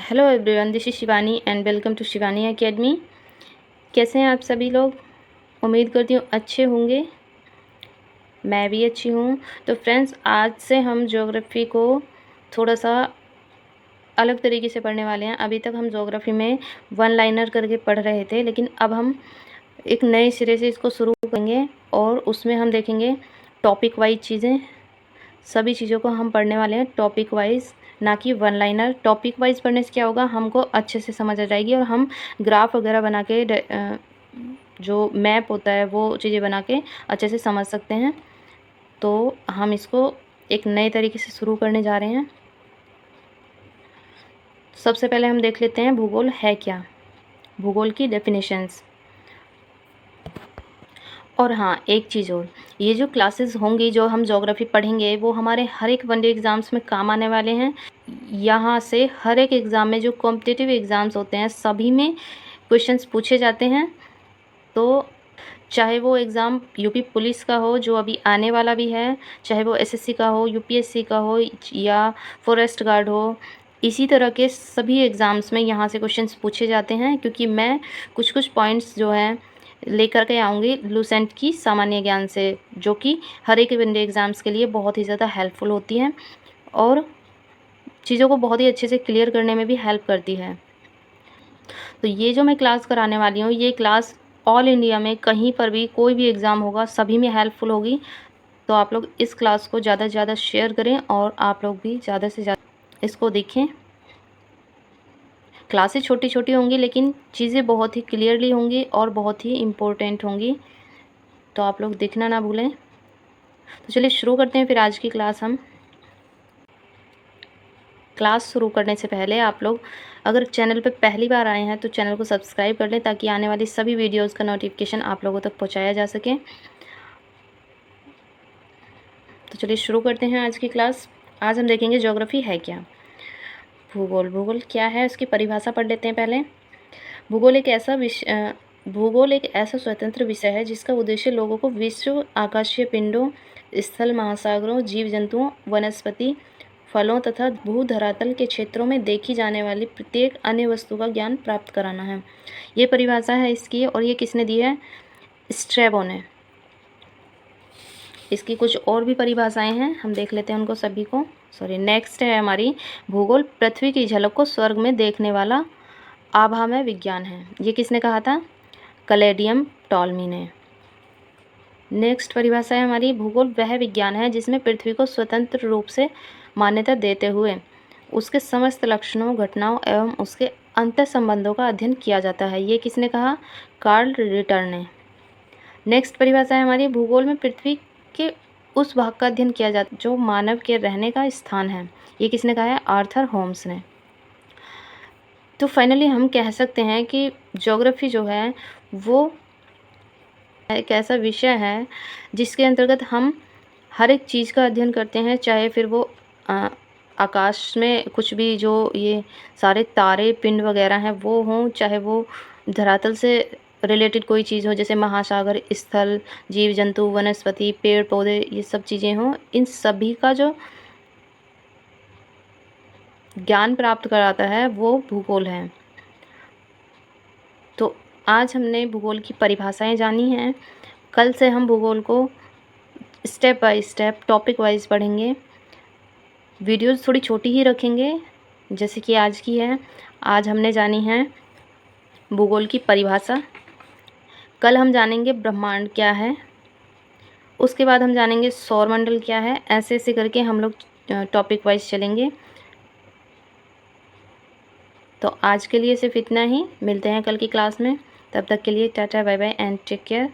Hello everyone, this is Shivani and welcome to Shivani academy. कैसे हैं आप सभी लोग? उम्मीद करती हूँ अच्छे होंगे। मैं भी अच्छी हूँ। तो फ्रेंड्स, आज से हम ज्योग्राफी को थोड़ा सा अलग तरीके से पढ़ने वाले हैं। अभी तक हम ज्योग्राफी में वन लाइनर करके पढ़ रहे थे, लेकिन अब हम एक नए सिरे से इसको शुरू करेंगे और उसमें हम देखेंगे टॉपिक वाइज चीज़ें। सभी चीज़ों को हम पढ़ने वाले हैं टॉपिक वाइज, ना कि वन लाइनर। टॉपिक वाइज पढ़ने से क्या होगा, हमको अच्छे से समझ आ जाएगी और हम ग्राफ वगैरह बना के जो मैप होता है वो चीज़ें बना के अच्छे से समझ सकते हैं। तो हम इसको एक नए तरीके से शुरू करने जा रहे हैं। सबसे पहले हम देख लेते हैं भूगोल है क्या, भूगोल की डेफिनेशंस। और हाँ, एक चीज़ और, ये जो क्लासेस होंगी जो हम ज्योग्राफी पढ़ेंगे वो हमारे हर एक वनडे एग्ज़ाम्स में काम आने वाले हैं। यहाँ से हर एक एग्ज़ाम में, जो कॉम्पिटिटिव एग्ज़ाम्स होते हैं सभी में क्वेश्चंस पूछे जाते हैं। तो चाहे वो एग्ज़ाम यूपी पुलिस का हो जो अभी आने वाला भी है, चाहे वो एसएससी का हो, यूपीएससी का हो या फॉरेस्ट गार्ड हो, इसी तरह के सभी एग्ज़ाम्स में यहाँ से क्वेश्चंस पूछे जाते हैं। क्योंकि मैं कुछ कुछ पॉइंट्स जो हैं लेकर के आऊँगी लूसेंट की सामान्य ज्ञान से, जो कि हर एक वनडे एग्ज़ाम्स के लिए बहुत ही ज़्यादा हेल्पफुल होती हैं और चीज़ों को बहुत ही अच्छे से क्लियर करने में भी हेल्प करती है। तो ये जो मैं क्लास कराने वाली हूँ, ये क्लास ऑल इंडिया में कहीं पर भी कोई भी एग्ज़ाम होगा सभी में हेल्पफुल होगी। तो आप लोग इस क्लास को ज़्यादा से ज़्यादा शेयर करें और आप लोग भी ज़्यादा से ज़्यादा इसको देखें। क्लासेस छोटी छोटी होंगी लेकिन चीज़ें बहुत ही क्लियरली होंगी और बहुत ही इम्पोर्टेंट होंगी, तो आप लोग देखना ना भूलें। तो चलिए शुरू करते हैं फिर आज की क्लास। हम क्लास शुरू करने से पहले आप लोग अगर चैनल पर पहली बार आए हैं तो चैनल को सब्सक्राइब कर लें, ताकि आने वाली सभी वीडियोज़ का नोटिफिकेशन आप लोगों तक पहुँचाया जा सके। तो चलिए शुरू करते हैं आज की क्लास। आज हम देखेंगे ज्योग्राफी है क्या। भूगोल, भूगोल क्या है उसकी परिभाषा पढ़ लेते हैं पहले। भूगोल एक ऐसा भूगोल एक ऐसा स्वतंत्र विषय है जिसका उद्देश्य लोगों को विश्व, आकाशीय पिंडों, स्थल महासागरों, जीव जंतुओं, वनस्पति, फलों तथा भूधरातल के क्षेत्रों में देखी जाने वाली प्रत्येक अन्य वस्तु का ज्ञान प्राप्त कराना है। ये परिभाषा है इसकी, और ये किसने दी है? स्ट्रैबो ने। इसकी कुछ और भी परिभाषाएं हैं, हम देख लेते हैं उनको सभी को। नेक्स्ट है हमारी भूगोल पृथ्वी की झलक को स्वर्ग में देखने वाला आभामय विज्ञान है। ये किसने कहा था? कलेडियम टॉलमी ने। नेक्स्ट परिभाषा है हमारी भूगोल वह विज्ञान है जिसमें पृथ्वी को स्वतंत्र रूप से मान्यता देते हुए उसके समस्त लक्षणों, घटनाओं एवं उसके अंतर संबंधों का अध्ययन किया जाता है। ये किसने कहा? कार्ल रिटर ने। नेक्स्ट परिभाषा है हमारी भूगोल में पृथ्वी के उस भाग का अध्ययन किया जाता है जो मानव के रहने का स्थान है। ये किसने कहा है? आर्थर होम्स ने। तो फाइनली हम कह सकते हैं कि ज्योग्राफी जो है वो एक ऐसा विषय है जिसके अंतर्गत हम हर एक चीज़ का अध्ययन करते हैं, चाहे फिर वो आकाश में कुछ भी जो ये सारे तारे पिंड वगैरह हैं वो हों, चाहे वो धरातल से रिलेटेड कोई चीज़ हो जैसे महासागर, स्थल, जीव जंतु, वनस्पति, पेड़ पौधे, ये सब चीज़ें हों। इन सभी का जो ज्ञान प्राप्त कराता है वो भूगोल है। तो आज हमने भूगोल की परिभाषाएं जानी हैं। कल से हम भूगोल को step by step topic wise पढ़ेंगे। वीडियोज़ थोड़ी छोटी ही रखेंगे जैसे कि आज की है। आज हमने जानी है भूगोल की परिभाषा। कल हम जानेंगे ब्रह्मांड क्या है, उसके बाद हम जानेंगे सौरमंडल क्या है। ऐसे ऐसे करके हम लोग टॉपिक वाइज चलेंगे। तो आज के लिए सिर्फ इतना ही। मिलते हैं कल की क्लास में। तब तक के लिए tata bye bye and take care.